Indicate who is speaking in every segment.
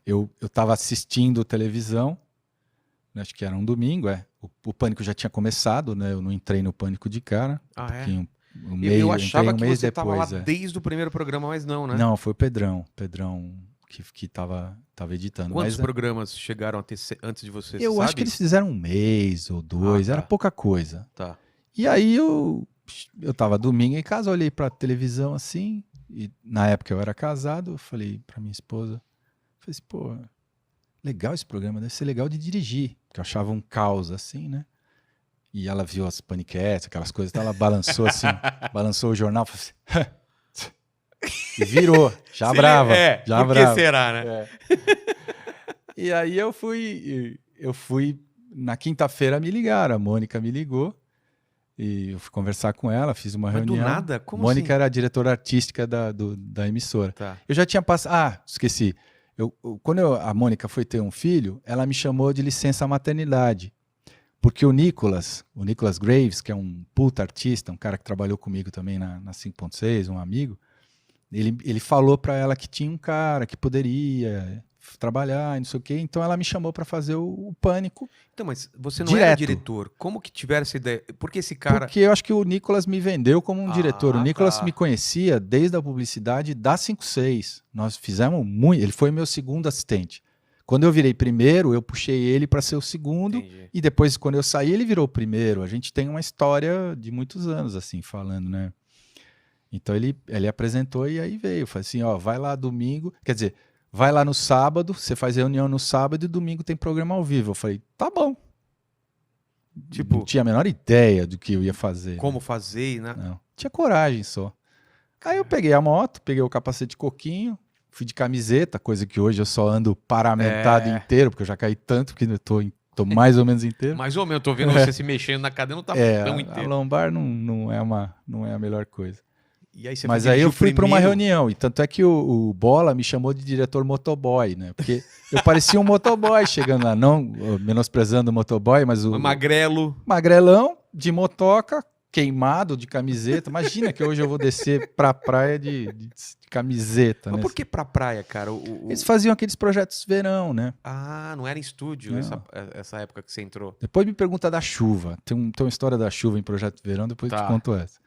Speaker 1: Eu tava assistindo televisão, acho que era um domingo, o Pânico já tinha começado, né? Eu não entrei no Pânico de cara.
Speaker 2: Ah, é?
Speaker 1: Eu
Speaker 2: achava que você
Speaker 1: estava
Speaker 2: lá desde o primeiro programa, mas não, né?
Speaker 1: Não, foi o Pedrão que tava editando.
Speaker 2: Quantos programas chegaram a ter antes de você?
Speaker 1: Eu acho que eles fizeram 1 mês ou 2, era pouca coisa.
Speaker 2: Tá.
Speaker 1: E aí eu tava domingo em casa, olhei pra televisão assim, e na época eu era casado, eu falei pra minha esposa, pô, legal esse programa, deve ser legal de dirigir, porque eu achava um caos assim, né? E ela viu as paniquetes, aquelas coisas, então ela balançou assim, balançou o jornal, falou assim, e virou, já brava. Já
Speaker 2: por que será, né?
Speaker 1: E aí eu fui, na quinta-feira me ligaram, a Mônica me ligou, e eu fui conversar com ela, fiz uma reunião.
Speaker 2: Do nada? Como
Speaker 1: Mônica
Speaker 2: assim?
Speaker 1: era a diretora artística da emissora.
Speaker 2: Tá.
Speaker 1: Eu já tinha passado... esqueci. Quando a Mônica foi ter um filho, ela me chamou de licença maternidade. Porque o Nicolas Graves, que é um puta artista, um cara que trabalhou comigo também na 5.6, um amigo, ele falou para ela que tinha um cara que poderia trabalhar e não sei o quê, então ela me chamou para fazer o Pânico.
Speaker 2: Então, mas você não era diretor. Como que tiveram essa ideia? Porque esse cara...
Speaker 1: Porque eu acho que o Nicolas me vendeu como um diretor. O Nicolas me conhecia desde a publicidade da 5.6. Nós fizemos muito... Ele foi meu segundo assistente. Quando eu virei primeiro, eu puxei ele para ser o segundo. Entendi. E depois, quando eu saí, ele virou o primeiro. A gente tem uma história de muitos anos, assim, falando, né? Então, ele apresentou e aí veio. Falei assim, vai lá domingo... Quer dizer... Vai lá no sábado, você faz reunião no sábado e domingo tem programa ao vivo. Eu falei, tá bom. Tipo, não tinha a menor ideia do que eu ia fazer.
Speaker 2: Como fazer, né?
Speaker 1: Não, tinha coragem só. Aí eu peguei a moto, peguei o capacete coquinho, fui de camiseta, coisa que hoje eu só ando paramentado inteiro, porque eu já caí tanto que eu tô mais ou menos inteiro.
Speaker 2: Mais ou menos, eu tô vendo você se mexendo na cadeira, não tá tão inteiro.
Speaker 1: A lombar não é a melhor coisa.
Speaker 2: E aí
Speaker 1: Mas aí eu fui para uma reunião, e tanto é que o Bola me chamou de diretor motoboy, né? Porque eu parecia um motoboy chegando lá, não menosprezando o motoboy, mas o... Magrelão, de motoca, queimado, de camiseta. Imagina que hoje eu vou descer pra praia de camiseta.
Speaker 2: Mas
Speaker 1: né?
Speaker 2: Por que pra praia, cara?
Speaker 1: Eles faziam aqueles projetos verão, né?
Speaker 2: Ah, não era em estúdio essa época que você entrou.
Speaker 1: Depois me pergunta da chuva. Tem uma história da chuva em projeto verão, depois eu te conto essa.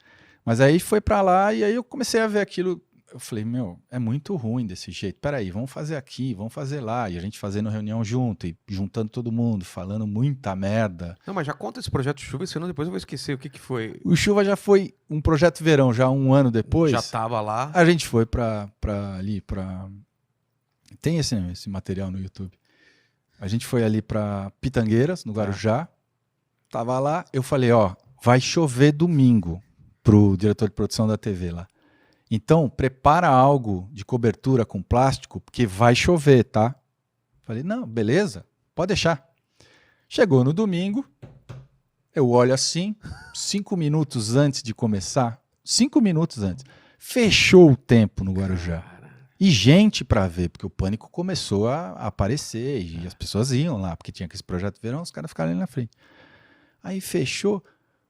Speaker 1: Mas aí foi pra lá e aí eu comecei a ver aquilo. Eu falei, é muito ruim desse jeito. Peraí, vamos fazer aqui, vamos fazer lá. E a gente fazendo reunião junto e juntando todo mundo, falando muita merda.
Speaker 2: Não, mas já conta esse projeto Chuva, senão depois eu vou esquecer o que foi.
Speaker 1: O Chuva já foi um projeto verão, já 1 ano depois.
Speaker 2: Já tava lá.
Speaker 1: A gente foi pra ali, Tem esse material no YouTube. A gente foi ali pra Pitangueiras, no Guarujá. Tava lá, eu falei, vai chover domingo. Pro diretor de produção da TV lá. Então, prepara algo de cobertura com plástico, porque vai chover, tá? Falei, não, beleza, pode deixar. Chegou no domingo, eu olho assim, 5 minutos antes de começar, 5 minutos antes, fechou o tempo no Guarujá. E gente para ver, porque o Pânico começou a aparecer, e as pessoas iam lá, porque tinha aquele projeto verão, os caras ficaram ali na frente. Aí fechou.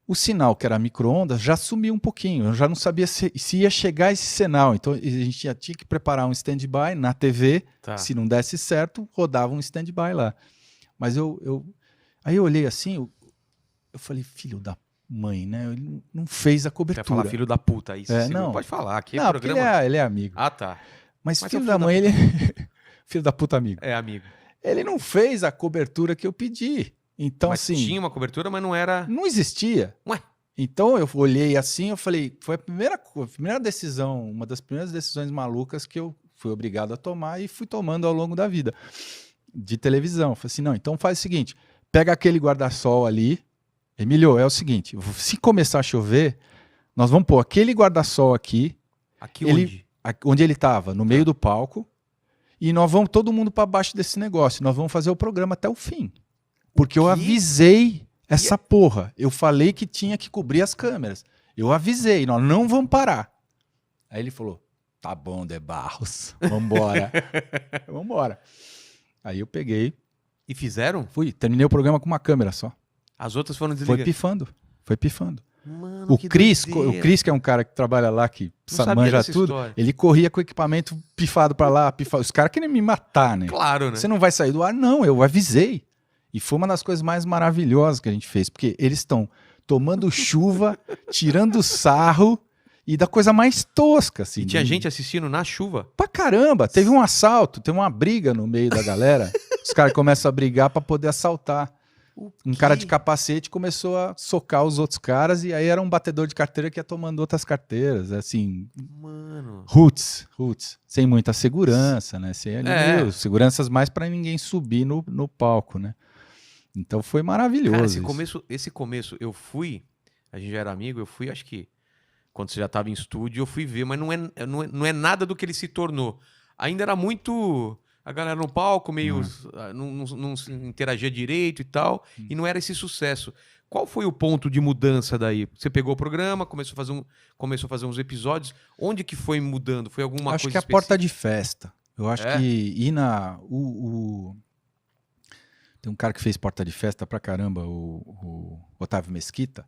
Speaker 1: O sinal, que era micro-ondas, já sumiu um pouquinho. Eu já não sabia se ia chegar esse sinal. Então, a gente já tinha que preparar um stand-by na TV. Se não desse certo, rodava um stand-by lá. Mas aí eu olhei assim, eu falei, filho da mãe, né? Ele não fez a cobertura.
Speaker 2: Você vai falar filho da puta, isso.
Speaker 1: Não
Speaker 2: pode falar. Aqui
Speaker 1: não, programa... ele é amigo.
Speaker 2: Ah, tá.
Speaker 1: Mas filho da mãe, ele... filho da puta amigo.
Speaker 2: É amigo.
Speaker 1: Ele não fez a cobertura que eu pedi. Então,
Speaker 2: mas
Speaker 1: assim,
Speaker 2: tinha uma cobertura, mas não era...
Speaker 1: Não existia.
Speaker 2: Ué?
Speaker 1: Então, eu olhei assim, eu falei... Foi a primeira decisão, uma das primeiras decisões malucas que eu fui obrigado a tomar e fui tomando ao longo da vida. De televisão. Eu falei assim, não, então faz o seguinte, pega aquele guarda-sol ali. Emílio, é o seguinte, se começar a chover, nós vamos pôr aquele guarda-sol aqui.
Speaker 2: Aqui onde?
Speaker 1: Onde ele estava, no meio do palco. E nós vamos todo mundo para baixo desse negócio. Nós vamos fazer o programa até o fim. Porque eu avisei essa porra. Eu falei que tinha que cobrir as câmeras. Eu avisei, nós não vamos parar. Aí ele falou, tá bom, De Barros, vambora. Vambora. Aí eu peguei.
Speaker 2: E fizeram?
Speaker 1: Terminei o programa com uma câmera só.
Speaker 2: As outras foram desligadas?
Speaker 1: Foi pifando.
Speaker 2: Mano,
Speaker 1: O Cris,
Speaker 2: doideira.
Speaker 1: que é um cara que trabalha lá, que
Speaker 2: Não sabia
Speaker 1: manja
Speaker 2: dessa
Speaker 1: tudo,
Speaker 2: história.
Speaker 1: ele corria com o equipamento pifado pra lá, pifado. Os caras querem me matar, né?
Speaker 2: Claro, né?
Speaker 1: Você não vai sair do ar? Não, eu avisei. E foi uma das coisas mais maravilhosas que a gente fez, porque eles estão tomando chuva, tirando sarro e da coisa mais tosca, assim.
Speaker 2: E tinha gente assistindo na chuva.
Speaker 1: Pra caramba, teve um assalto, teve uma briga no meio da galera. Os caras começam a brigar pra poder assaltar. Um cara de capacete começou a socar os outros caras e aí era um batedor de carteira que ia tomando outras carteiras, assim,
Speaker 2: Mano.
Speaker 1: roots, sem muita segurança, né? Sem ali,
Speaker 2: É.
Speaker 1: seguranças mais pra ninguém subir no palco, né? Então foi maravilhoso.
Speaker 2: Cara,
Speaker 1: isso.
Speaker 2: esse começo, eu fui, a gente já era amigo, eu fui, acho que quando você já estava em estúdio, eu fui ver, mas não é nada do que ele se tornou. Ainda era muito a galera no palco, meio não se interagia direito e tal, e não era esse sucesso. Qual foi o ponto de mudança daí? Você pegou o programa, começou a fazer uns episódios. Onde que foi mudando? Foi alguma
Speaker 1: Acho
Speaker 2: coisa
Speaker 1: que a porta de festa. Eu acho
Speaker 2: É?
Speaker 1: que ir na. Tem um cara que fez porta de festa pra caramba, o Otávio Mesquita.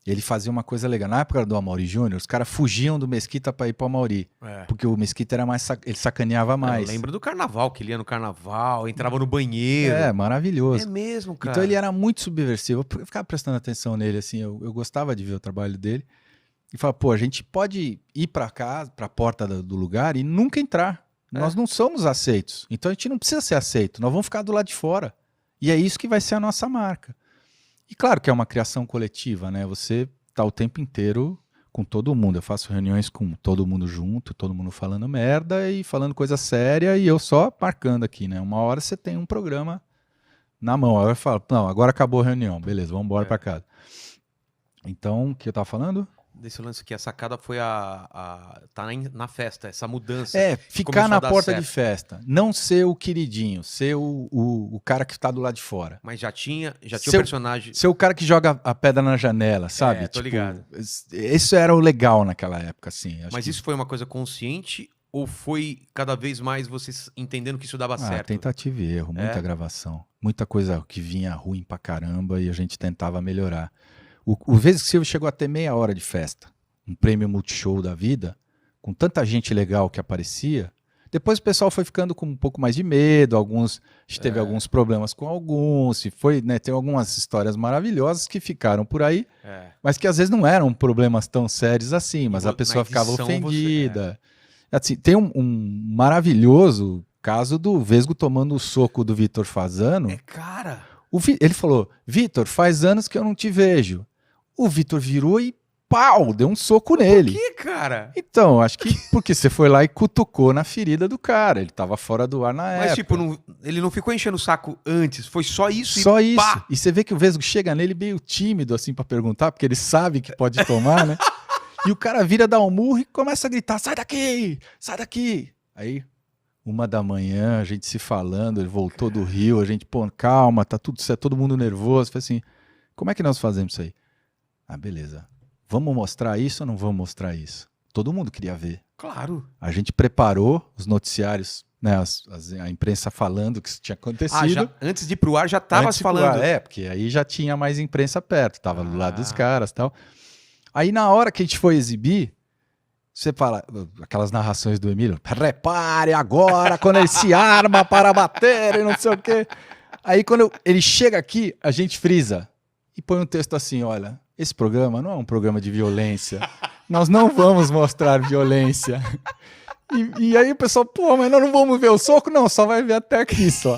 Speaker 1: Ele fazia uma coisa legal. Na época do Amaury Júnior, os caras fugiam do Mesquita pra ir pro Amaury.
Speaker 2: É.
Speaker 1: Porque o Mesquita era mais. Ele sacaneava mais.
Speaker 2: Eu lembro do carnaval, que ele ia no carnaval, entrava no banheiro.
Speaker 1: É, maravilhoso.
Speaker 2: É mesmo, cara.
Speaker 1: Então ele era muito subversivo. Eu ficava prestando atenção nele, assim. Eu gostava de ver o trabalho dele. E falava, pô, a gente pode ir pra casa, pra porta do lugar e nunca entrar. Nós não somos aceitos. Então a gente não precisa ser aceito. Nós vamos ficar do lado de fora. E é isso que vai ser a nossa marca. E claro que é uma criação coletiva, né? Você tá o tempo inteiro com todo mundo. Eu faço reuniões com todo mundo junto, todo mundo falando merda e falando coisa séria e eu só marcando aqui, né? Uma hora você tem um programa na mão. Aí eu falo, não, agora acabou a reunião. Beleza, vamos embora pra casa. Então, o que eu tava falando?
Speaker 2: Desse lance aqui, a sacada foi tá na festa, essa mudança.
Speaker 1: É,
Speaker 2: que
Speaker 1: ficar
Speaker 2: começou
Speaker 1: na
Speaker 2: a dar
Speaker 1: porta
Speaker 2: certo.
Speaker 1: de festa. Não ser o queridinho, ser o cara que tá do lado de fora.
Speaker 2: Mas já tinha o
Speaker 1: Seu-
Speaker 2: personagem.
Speaker 1: Ser o cara que joga a pedra na janela, sabe?
Speaker 2: Tô ligado.
Speaker 1: Isso era o legal naquela época, assim. Acho
Speaker 2: Mas
Speaker 1: que-
Speaker 2: isso foi uma coisa consciente ou foi cada vez mais vocês entendendo que isso dava certo?
Speaker 1: tentativa e erro, muita gravação. Muita coisa que vinha ruim pra caramba e a gente tentava melhorar. O Vezes que Silvio chegou a ter meia hora de festa. Um prêmio Multishow da vida, com tanta gente legal que aparecia. Depois o pessoal foi ficando com um pouco mais de medo, a gente teve alguns problemas com alguns, e foi, né, tem algumas histórias maravilhosas que ficaram por aí, mas que às vezes não eram problemas tão sérios assim, mas a pessoa ficava ofendida. Assim, tem um maravilhoso caso do Vesgo tomando o soco do Vitor Fasano.
Speaker 2: Cara.
Speaker 1: Ele falou, Vitor, faz anos que eu não te vejo. O Vitor virou e pau, deu um soco nele.
Speaker 2: Por que, cara?
Speaker 1: Então, acho que porque você foi lá e cutucou na ferida do cara. Ele tava fora do ar na época.
Speaker 2: Mas, tipo, ele não ficou enchendo o saco antes, foi só isso
Speaker 1: Só
Speaker 2: e
Speaker 1: isso.
Speaker 2: pá!
Speaker 1: E você vê que o Vesgo chega nele meio tímido, assim, pra perguntar, porque ele sabe que pode tomar, né? E o cara vira, dá um murro e começa a gritar, sai daqui, sai daqui. Aí, 1h da manhã, a gente se falando, ele voltou do Rio, a gente, pô, calma, tá tudo certo, todo mundo nervoso. Falei assim, como é que nós fazemos isso aí? Ah, beleza. Vamos mostrar isso ou não vamos mostrar isso? Todo mundo queria ver.
Speaker 2: Claro.
Speaker 1: A gente preparou os noticiários, né, a imprensa falando que isso tinha acontecido.
Speaker 2: Antes de ir pro ar já tava
Speaker 1: Antes
Speaker 2: se
Speaker 1: de ir pro
Speaker 2: falando.
Speaker 1: ar, porque aí já tinha mais imprensa perto, tava do lado dos caras e tal. Aí na hora que a gente foi exibir, você fala, aquelas narrações do Emílio, repare agora quando ele se arma para bater e não sei o quê. Aí quando ele chega aqui, a gente frisa e põe um texto assim, olha, esse programa não é um programa de violência, nós não vamos mostrar violência. E aí o pessoal, pô, mas nós não vamos ver o soco? Não, só vai ver até aqui só.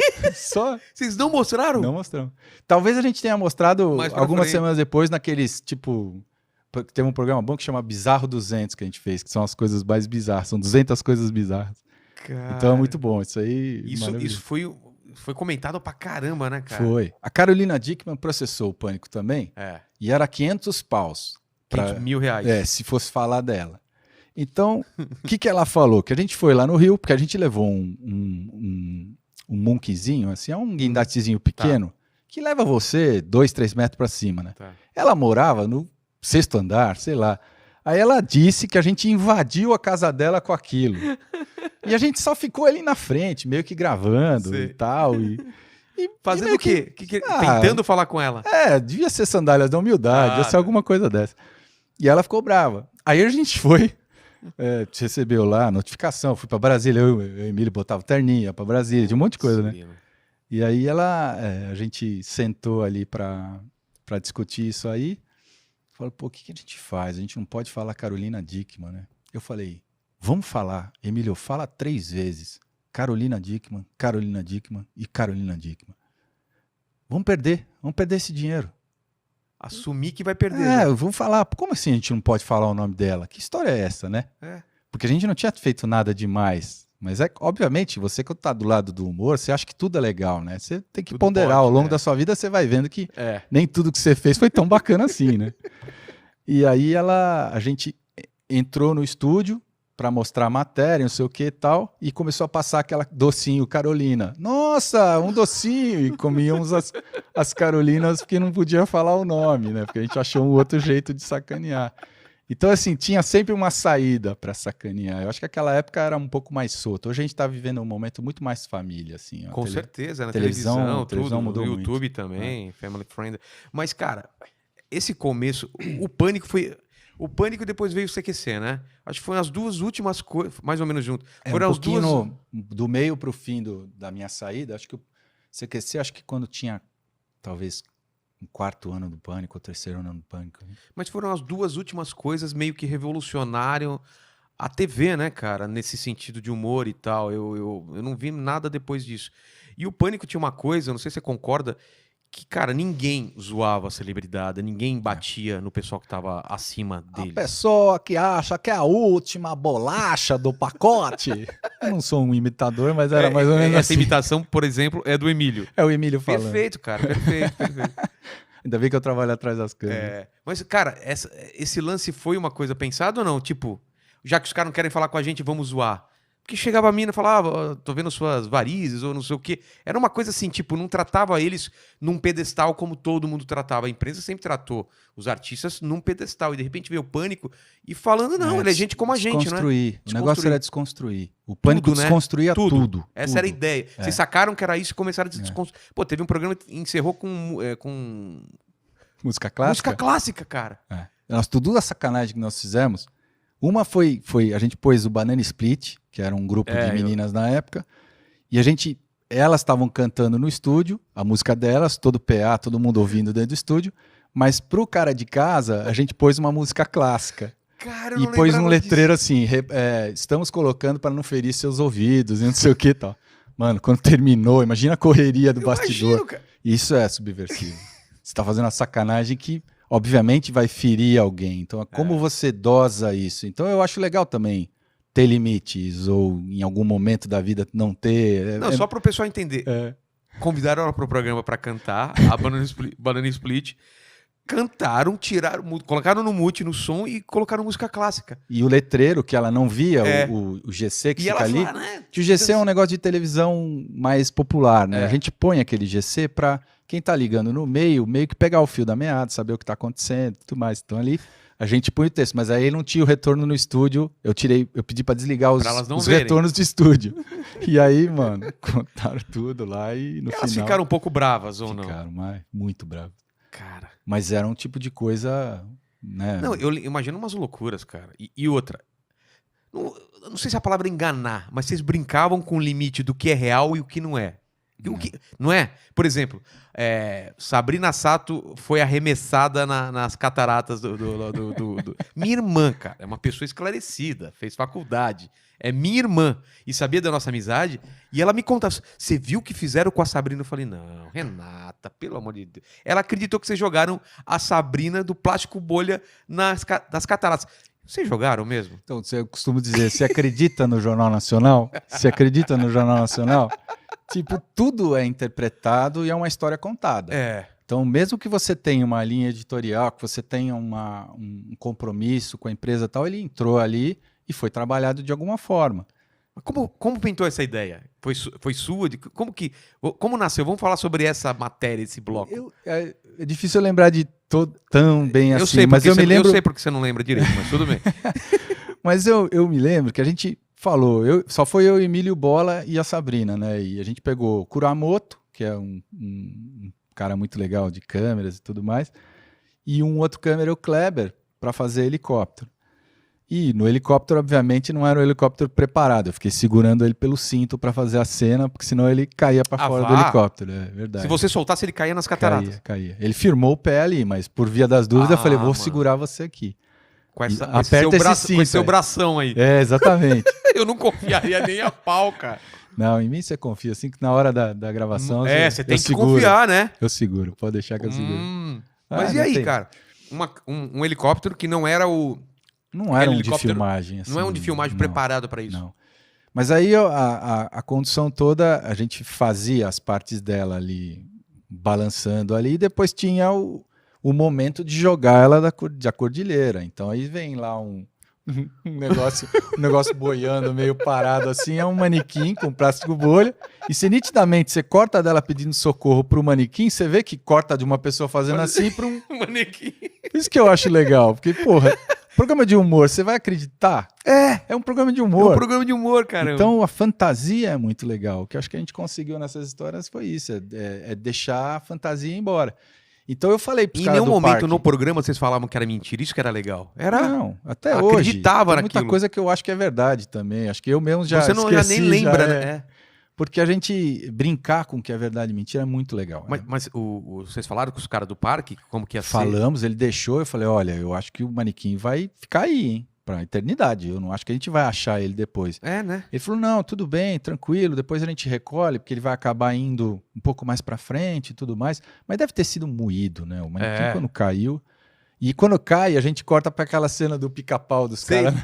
Speaker 2: Vocês não mostraram?
Speaker 1: Não mostramos. Talvez a gente tenha mostrado
Speaker 2: Mais pra
Speaker 1: algumas
Speaker 2: frente.
Speaker 1: semanas depois naqueles, tipo... Teve um programa bom que chama Bizarro 200 que a gente fez, que são as coisas mais bizarras. São 200 coisas bizarras.
Speaker 2: Cara,
Speaker 1: Então é muito bom. Isso aí...
Speaker 2: Isso foi comentado pra caramba, né, cara?
Speaker 1: Foi. A Carolina Dickman processou o Pânico também. E era 500 paus.
Speaker 2: 500 mil reais.
Speaker 1: Se fosse falar dela. Então, o que ela falou? Que a gente foi lá no Rio, porque a gente levou um monkeyzinho, assim, é um guindastezinho pequeno, que leva você 2, 3 metros pra cima, né?
Speaker 2: Tá.
Speaker 1: Ela morava no 6º andar, sei lá. Aí ela disse que a gente invadiu a casa dela com aquilo. E a gente só ficou ali na frente, meio que gravando
Speaker 2: Sei.
Speaker 1: e tal. E
Speaker 2: Fazendo
Speaker 1: meio
Speaker 2: o quê? Tentando falar com ela.
Speaker 1: Devia ser sandálias da humildade, devia ser alguma coisa dessa. E ela ficou brava. Aí a gente foi, recebeu lá a notificação, fui pra Brasília, eu e o Emílio botava terninha pra Brasília, de um monte de coisa, né? E aí a gente sentou ali pra discutir isso aí. Falou, pô, o que a gente faz? A gente não pode falar Carolina Dickmann, né? Eu falei, vamos falar. Emílio, fala 3 vezes. Carolina Dickmann, Carolina Dickmann e Carolina Dickmann. Vamos perder esse dinheiro.
Speaker 2: Assumir que vai perder.
Speaker 1: Vamos falar. Como assim a gente não pode falar o nome dela? Que história é essa, né? Porque a gente não tinha feito nada demais. Mas obviamente, você que tá do lado do humor, você acha que tudo é legal, né? Você tem que ponderar. Ao longo da sua vida, você vai vendo que nem tudo que você fez foi tão bacana assim, né? E aí a gente entrou no estúdio para mostrar a matéria, não sei o que e tal, e começou a passar aquela docinho Carolina. Nossa, um docinho! E comíamos as Carolinas porque não podia falar o nome, né? Porque a gente achou um outro jeito de sacanear. Então, assim, tinha sempre uma saída para sacanear. Eu acho que aquela época era um pouco mais solto. Hoje a gente está vivendo um momento muito mais família, assim.
Speaker 2: Com certeza, na
Speaker 1: televisão
Speaker 2: tudo,
Speaker 1: mudou
Speaker 2: no YouTube
Speaker 1: muito.
Speaker 2: também, Family Friend. Mas, cara, esse começo, o Pânico foi... O Pânico depois veio o CQC, né? Acho que foram as duas últimas coisas, mais ou menos junto. Foram
Speaker 1: um
Speaker 2: as duas...
Speaker 1: do meio para o fim da minha saída, acho que o CQC, acho que quando tinha, talvez... um 4º ano do Pânico, ou 3º ano do Pânico.
Speaker 2: Mas foram as duas últimas coisas meio que revolucionaram a TV, né, cara? Nesse sentido de humor e tal. Eu não vi nada depois disso. E o Pânico tinha uma coisa, não sei se você concorda, que, cara, ninguém zoava a celebridade, ninguém batia no pessoal que tava acima deles.
Speaker 1: A pessoa que acha que é a última bolacha do pacote. Eu não sou um imitador, mas era mais ou menos
Speaker 2: essa
Speaker 1: assim.
Speaker 2: Essa imitação, por exemplo, é do Emílio.
Speaker 1: É o Emílio falando.
Speaker 2: Perfeito, cara, perfeito.
Speaker 1: Ainda bem que eu trabalho atrás das câmeras.
Speaker 2: Mas, cara, esse lance foi uma coisa pensada ou não? Tipo, já que os caras não querem falar com a gente, vamos zoar. Porque chegava a mina e falava, tô vendo suas varizes ou não sei o quê. Era uma coisa assim, tipo, não tratava eles num pedestal como todo mundo tratava. A imprensa sempre tratou os artistas num pedestal. E de repente veio o Pânico e falando, não, ele é gente como a gente, né?
Speaker 1: Desconstruir. O negócio era desconstruir. O Pânico desconstruía tudo.
Speaker 2: Essa era a ideia. Vocês sacaram que era isso e começaram a desconstruir. Pô, teve um programa que encerrou com...
Speaker 1: Música clássica?
Speaker 2: Música clássica, cara.
Speaker 1: Tudo a sacanagem que nós fizemos. Uma foi a gente pôs o Banana Split, que era um grupo de meninas na época, e elas estavam cantando no estúdio, a música delas, todo PA, todo mundo ouvindo dentro do estúdio, mas pro cara de casa, a gente pôs uma música clássica.
Speaker 2: Cara,
Speaker 1: e pôs um letreiro assim, estamos colocando para não ferir seus ouvidos, e não sei o que e tal. Mano, quando terminou, imagina a correria do bastidor.
Speaker 2: Cara.
Speaker 1: Isso é subversivo. Você tá fazendo uma sacanagem que... obviamente vai ferir alguém. Então, como você dosa isso? Então, eu acho legal também ter limites ou em algum momento da vida não ter.
Speaker 2: Não, só para o pessoal entender. Convidaram ela para o programa para cantar, a Banana Split. Cantaram, colocaram no mute, no som e colocaram música clássica.
Speaker 1: E o letreiro, que ela não via, o GC que fica ali, que o GC é um negócio de televisão mais popular, né? A gente põe aquele GC para quem tá ligando no meio que pegar o fio da meada, saber o que tá acontecendo e tudo mais. Então ali a gente põe o texto, mas aí não tinha o retorno no estúdio, eu pedi para desligar os retornos de estúdio. E aí, mano, contaram tudo lá e no final...
Speaker 2: Elas ficaram um pouco bravas ou não?
Speaker 1: Ficaram, mas muito bravas.
Speaker 2: Cara...
Speaker 1: Mas era um tipo de coisa, né?
Speaker 2: Não, eu imagino umas loucuras, cara. E outra, não sei se a palavra é enganar, mas vocês brincavam com o limite do que é real e o que não é. Não é? Por exemplo, Sabrina Sato foi arremessada nas cataratas do... Minha irmã, cara, é uma pessoa esclarecida, fez faculdade. É minha irmã. E sabia da nossa amizade. E ela me contava, você viu o que fizeram com a Sabrina? Eu falei, não, Renata, pelo amor de Deus. Ela acreditou que vocês jogaram a Sabrina do plástico bolha nas cataratas. Vocês jogaram mesmo?
Speaker 1: Então, eu costumo dizer, você acredita no Jornal Nacional? Você acredita no Jornal Nacional? Tipo, tudo é interpretado e é uma história contada. Então, mesmo que você tenha uma linha editorial, que você tenha um compromisso com a empresa e tal, ele entrou ali e foi trabalhado de alguma forma.
Speaker 2: Como pintou essa ideia? Foi sua? Como nasceu? Vamos falar sobre essa matéria, esse bloco.
Speaker 1: É difícil eu lembrar de tão bem assim.
Speaker 2: Eu sei porque você não lembra direito, mas tudo bem.
Speaker 1: Mas eu me lembro que a gente falou, só foi eu, Emílio Bola e a Sabrina, né? E a gente pegou Kuramoto, que é um cara muito legal de câmeras e tudo mais, e um outro câmera, o Kleber, para fazer helicóptero. E no helicóptero, obviamente, não era um helicóptero preparado. Eu fiquei segurando ele pelo cinto para fazer a cena, porque senão ele caía para fora do helicóptero. É verdade.
Speaker 2: Se você soltasse, ele caía nas cataratas.
Speaker 1: Caía. Ele firmou o pé ali, mas por via das dúvidas, eu falei, vou segurar você aqui.
Speaker 2: Aperta esse cinto. Com esse seu bração aí.
Speaker 1: É, exatamente.
Speaker 2: Eu não confiaria nem a pau, cara.
Speaker 1: Não, em mim você confia. Assim que na hora da gravação...
Speaker 2: Você tem que confiar, né?
Speaker 1: Eu seguro, pode deixar que eu seguro.
Speaker 2: Mas e aí, cara? Um helicóptero que não era o...
Speaker 1: Não era um de filmagem. Assim,
Speaker 2: não é um de filmagem preparado para isso.
Speaker 1: Não. Mas aí a condução toda, a gente fazia as partes dela ali, balançando ali, e depois tinha o momento de jogar ela da cordilheira. Então aí vem lá um negócio boiando, meio parado assim, é um manequim com plástico bolha, e se nitidamente você corta dela pedindo socorro pro manequim, você vê que corta de uma pessoa fazendo assim para um
Speaker 2: manequim.
Speaker 1: Isso que eu acho legal, porque, porra, programa de humor, você vai acreditar? É um programa de humor.
Speaker 2: É um programa de humor, cara.
Speaker 1: Então a fantasia é muito legal. O que eu acho que a gente conseguiu nessas histórias foi isso, é deixar a fantasia ir embora. Então eu falei pros caras do parque...
Speaker 2: Em nenhum momento no programa vocês falavam que era mentira, isso que era legal.
Speaker 1: Não, até hoje.
Speaker 2: Acreditava naquilo.
Speaker 1: Muita coisa que eu acho que é verdade também. Acho que eu mesmo já
Speaker 2: Você não já nem lembra, né?
Speaker 1: Porque a gente brincar com o que é verdade e mentira é muito legal.
Speaker 2: Mas vocês falaram com os caras do parque? Como que ia ser?
Speaker 1: Falamos, ele deixou, eu falei, olha, eu acho que o manequim vai ficar aí, hein? Pra eternidade. Eu não acho que a gente vai achar ele depois.
Speaker 2: Né?
Speaker 1: Ele falou, não, tudo bem, tranquilo, depois a gente recolhe, porque ele vai acabar indo um pouco mais pra frente e tudo mais. Mas deve ter sido moído, né? O manequim quando caiu. E quando cai, a gente corta pra aquela cena do pica-pau dos caras.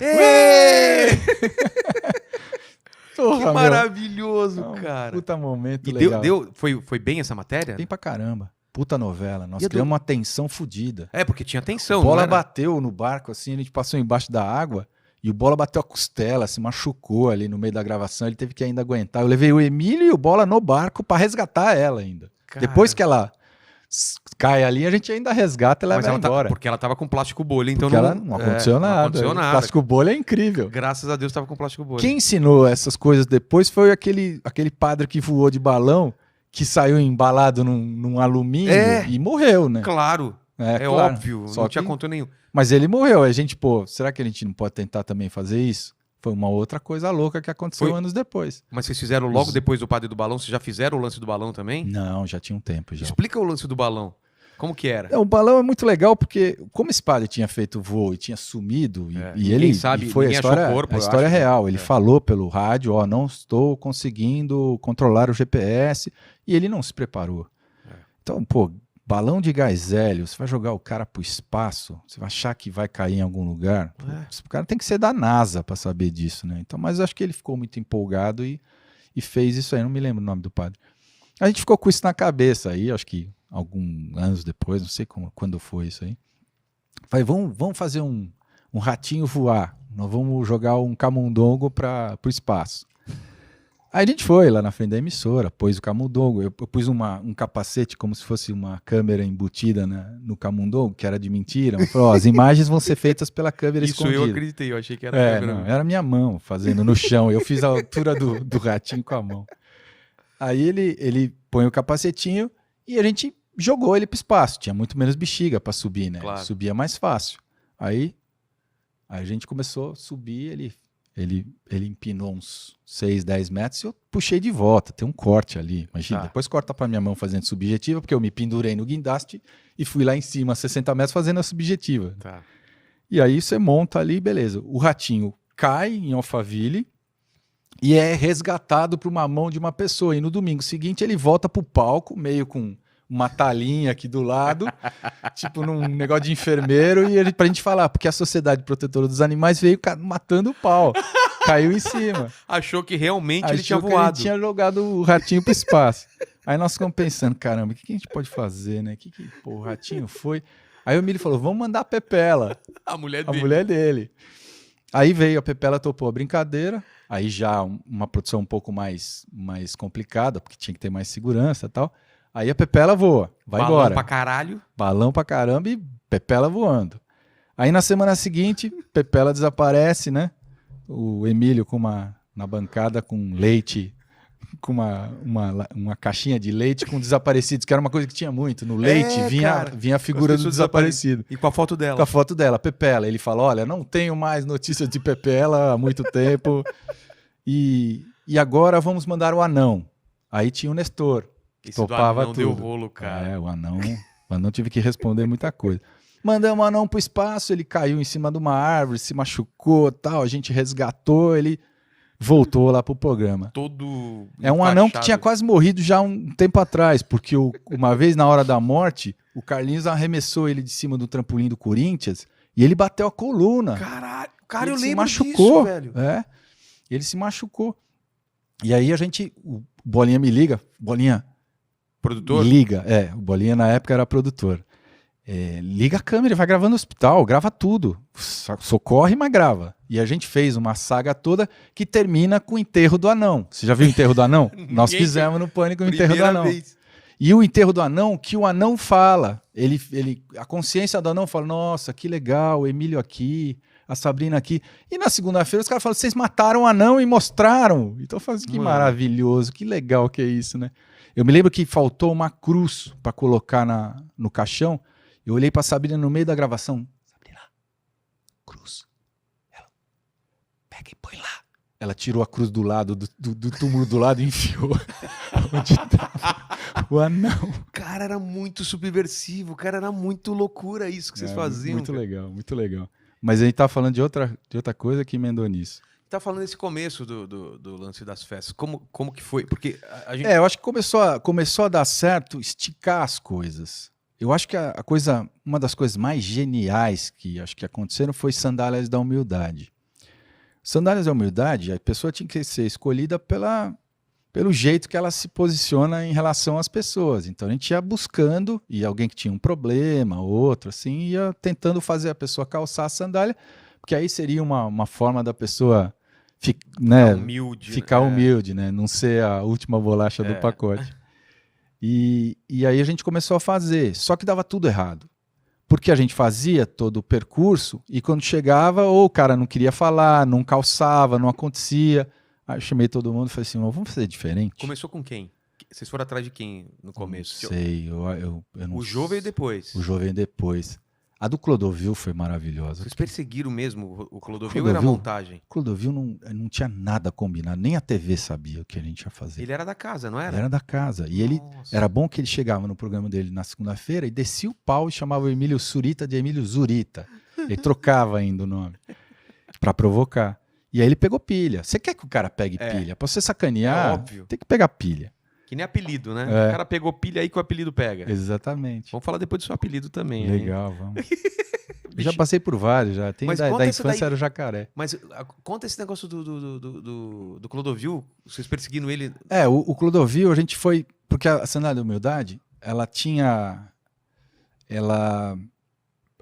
Speaker 2: Que maravilhoso, cara.
Speaker 1: Puta momento legal.
Speaker 2: Foi bem essa matéria?
Speaker 1: Bem pra caramba. Puta novela. Nós criamos uma tensão fodida.
Speaker 2: Porque tinha tensão.
Speaker 1: A bola bateu no barco, assim, a gente passou embaixo da água e o bola bateu a costela, se machucou ali no meio da gravação, ele teve que ainda aguentar. Eu levei o Emílio e o bola no barco pra resgatar ela ainda. Cara. Depois que ela cai ali, a gente ainda resgata e leva ela embora.
Speaker 2: Porque ela tava com plástico bolha, então
Speaker 1: não aconteceu nada. Não aconteceu nada. Plástico bolha é incrível.
Speaker 2: Graças a Deus tava com plástico bolha.
Speaker 1: Quem ensinou essas coisas depois foi aquele padre que voou de balão, que saiu embalado num alumínio e morreu, né?
Speaker 2: Claro.
Speaker 1: Claro.
Speaker 2: Óbvio. Não tinha conto nenhum.
Speaker 1: Mas ele morreu. A gente, será que a gente não pode tentar também fazer isso? Foi uma outra coisa louca que aconteceu anos depois.
Speaker 2: Mas vocês fizeram logo depois do padre do balão? Vocês já fizeram o lance do balão também?
Speaker 1: Não, já tinha um tempo já.
Speaker 2: Explica o lance do balão. Como que era?
Speaker 1: O balão é muito legal porque, como esse padre tinha feito voo e tinha sumido, e ele
Speaker 2: sabe,
Speaker 1: foi a história real. Ele falou pelo rádio, não estou conseguindo controlar o GPS, e ele não se preparou. Então, balão de gás hélio, você vai jogar o cara pro espaço, você vai achar que vai cair em algum lugar. O cara tem que ser da NASA para saber disso, né? Então, mas eu acho que ele ficou muito empolgado e fez isso aí. Não me lembro o nome do padre. A gente ficou com isso na cabeça aí, acho que alguns anos depois, não sei quando foi isso aí. Falei, vamos fazer um ratinho voar. Nós vamos jogar um camundongo para o espaço. Aí a gente foi lá na frente da emissora, pôs o camundongo. Eu pus um capacete como se fosse uma câmera embutida no camundongo, que era de mentira. Eu falei, as imagens vão ser feitas pela câmera escondida.
Speaker 2: Isso eu acreditei, eu achei que era câmera.
Speaker 1: Não, era minha mão fazendo no chão. Eu fiz a altura do ratinho com a mão. Aí ele põe o capacetinho e a gente jogou ele pro espaço. Tinha muito menos bexiga para subir, né?
Speaker 2: Claro.
Speaker 1: Subia mais fácil. Aí a gente começou a subir, ele empinou uns 6, 10 metros e eu puxei de volta. Tem um corte ali, imagina. Depois corta para minha mão fazendo subjetiva, porque eu me pendurei no guindaste e fui lá em cima, a 60 metros, fazendo a subjetiva. E aí você monta ali, beleza. O ratinho cai em Alphaville e é resgatado para uma mão de uma pessoa. E no domingo seguinte ele volta pro palco, meio com uma talinha aqui do lado, tipo num negócio de enfermeiro, e pra gente falar, porque a Sociedade Protetora dos Animais veio matando o pau. Caiu em cima.
Speaker 2: Achou que realmente ele tinha
Speaker 1: Achou
Speaker 2: voado.
Speaker 1: Que ele tinha jogado o ratinho pro espaço. Aí nós ficamos pensando, caramba, o que a gente pode fazer, né? O ratinho foi... Aí o Emílio falou, vamos mandar a Pepela.
Speaker 2: A mulher
Speaker 1: dele. Aí veio, a Pepela topou a brincadeira. Aí já uma produção um pouco mais complicada, porque tinha que ter mais segurança e tal. Aí a Pepela voa, vai embora.
Speaker 2: Balão pra caralho.
Speaker 1: Balão pra caramba e Pepela voando. Aí na semana seguinte, Pepela desaparece, né? O Emílio na bancada com leite com uma caixinha de leite com desaparecidos, que era uma coisa que tinha muito. No leite vinha a figura do desaparecido.
Speaker 2: E com a foto dela.
Speaker 1: Com a foto dela, Pepela. Ele fala, olha, não tenho mais notícias de Pepela há muito tempo. E agora vamos mandar o anão. Aí tinha o Nestor, que topava tudo.
Speaker 2: Deu rolo, cara.
Speaker 1: O anão tive que responder muita coisa. Mandamos o anão pro espaço, ele caiu em cima de uma árvore, se machucou, tal, a gente resgatou, ele voltou lá pro programa.
Speaker 2: Todo
Speaker 1: É um anão que tinha quase morrido já um tempo atrás, porque uma vez na hora da morte, o Carlinhos arremessou ele de cima do trampolim do Corinthians e ele bateu a coluna.
Speaker 2: Caralho, cara,
Speaker 1: ele
Speaker 2: eu lembro
Speaker 1: machucou,
Speaker 2: disso, velho.
Speaker 1: Ele se machucou. E aí o Bolinha me liga, Bolinha...
Speaker 2: Produtor?
Speaker 1: Liga, o Bolinha na época era produtor. Liga a câmera, ele vai gravando no hospital, grava tudo. Socorre, mas grava. E a gente fez uma saga toda que termina com o enterro do anão. Você já viu o enterro do anão? Nós fizemos no Pânico o enterro do anão.
Speaker 2: Vez.
Speaker 1: E o enterro do anão, que o anão fala, a consciência do anão fala, nossa, que legal, o Emílio aqui, a Sabrina aqui. E na segunda-feira os caras falam, vocês mataram o anão e mostraram. Então eu falo assim, que maravilhoso, que legal que é isso, né? Eu me lembro que faltou uma cruz para colocar no caixão. Eu olhei pra Sabrina no meio da gravação. Sabrina, cruz. Ela, pega e põe lá. Ela tirou a cruz do lado, do túmulo do lado e enfiou onde tava o anão.
Speaker 2: Cara, era muito subversivo. Cara, era muito loucura isso que vocês faziam.
Speaker 1: Muito legal, muito legal. Mas a gente tá falando de outra coisa que emendou nisso.
Speaker 2: Tá falando desse começo do lance das festas. Como que foi? Porque a gente...
Speaker 1: eu acho que começou a dar certo esticar as coisas. Eu acho que uma das coisas mais geniais que acho que aconteceram foi Sandálias da Humildade. Sandálias da Humildade, a pessoa tinha que ser escolhida pelo jeito que ela se posiciona em relação às pessoas. Então a gente ia buscando, e alguém que tinha um problema, outro, assim, ia tentando fazer a pessoa calçar a sandália, porque aí seria uma forma da pessoa ficar humilde, né? Não ser a última bolacha do pacote. E aí a gente começou a fazer, só que dava tudo errado. Porque a gente fazia todo o percurso e quando chegava, ou o cara não queria falar, não calçava, não acontecia. Aí eu chamei todo mundo e falei assim, vamos fazer diferente.
Speaker 2: Começou com quem? Vocês foram atrás de quem no começo?
Speaker 1: Não sei, eu não...
Speaker 2: O Jô veio depois.
Speaker 1: O Jô veio depois. A do Clodovil foi maravilhosa.
Speaker 2: Vocês perseguiram mesmo o Clodovil era montagem?
Speaker 1: O Clodovil não tinha nada combinado, nem a TV sabia o que a gente ia fazer.
Speaker 2: Ele era da casa, não era?
Speaker 1: Ele era da casa. E ele era bom que ele chegava no programa dele na segunda-feira e descia o pau e chamava o Emílio Surita de Emílio Zurita. Ele trocava ainda o nome pra provocar. E aí ele pegou pilha. Você quer que o cara pegue pilha? Pra você sacanear,
Speaker 2: óbvio.
Speaker 1: Tem que pegar pilha.
Speaker 2: Que nem apelido, né? O cara pegou pilha aí que o apelido pega.
Speaker 1: Exatamente.
Speaker 2: Vamos falar depois do seu apelido também.
Speaker 1: Legal, vamos. Eu já passei por vários, já. Tem da infância era o Jacaré.
Speaker 2: Mas conta esse negócio do Clodovil, vocês perseguindo ele.
Speaker 1: O Clodovil, a gente foi... Porque a Sandália da Humildade, ela tinha...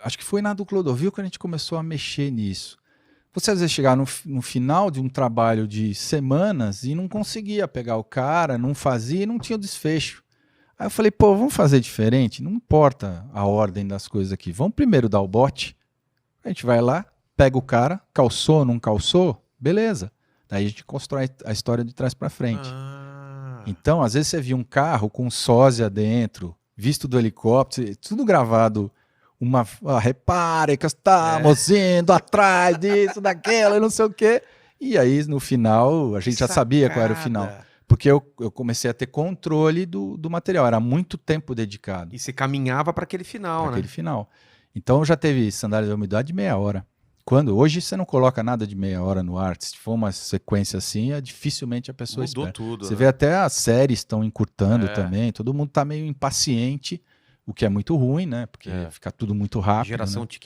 Speaker 1: Acho que foi na do Clodovil que a gente começou a mexer nisso. Você às vezes chegava no final de um trabalho de semanas e não conseguia pegar o cara, não fazia e não tinha o desfecho. Aí eu falei, vamos fazer diferente? Não importa a ordem das coisas aqui. Vamos primeiro dar o bote. A gente vai lá, pega o cara, calçou, não calçou, beleza. Daí a gente constrói a história de trás para frente. Então, às vezes você via um carro com um sósia dentro, visto do helicóptero, tudo gravado. Repare que estamos indo atrás disso, daquela, não sei o quê. E aí, no final, a gente já sabia qual era o final. Porque eu comecei a ter controle do material. Era muito tempo dedicado.
Speaker 2: E você caminhava para aquele final, né?
Speaker 1: Aquele final. Então, já teve Sandália da Humildade de meia hora. Hoje você não coloca nada de meia hora no ar. Se for uma sequência assim, dificilmente a pessoa
Speaker 2: Mudou
Speaker 1: espera.
Speaker 2: tudo.
Speaker 1: Você vê até as séries estão encurtando também. Todo mundo está meio impaciente. O que é muito ruim, né? Porque fica tudo muito rápido.
Speaker 2: Geração
Speaker 1: né?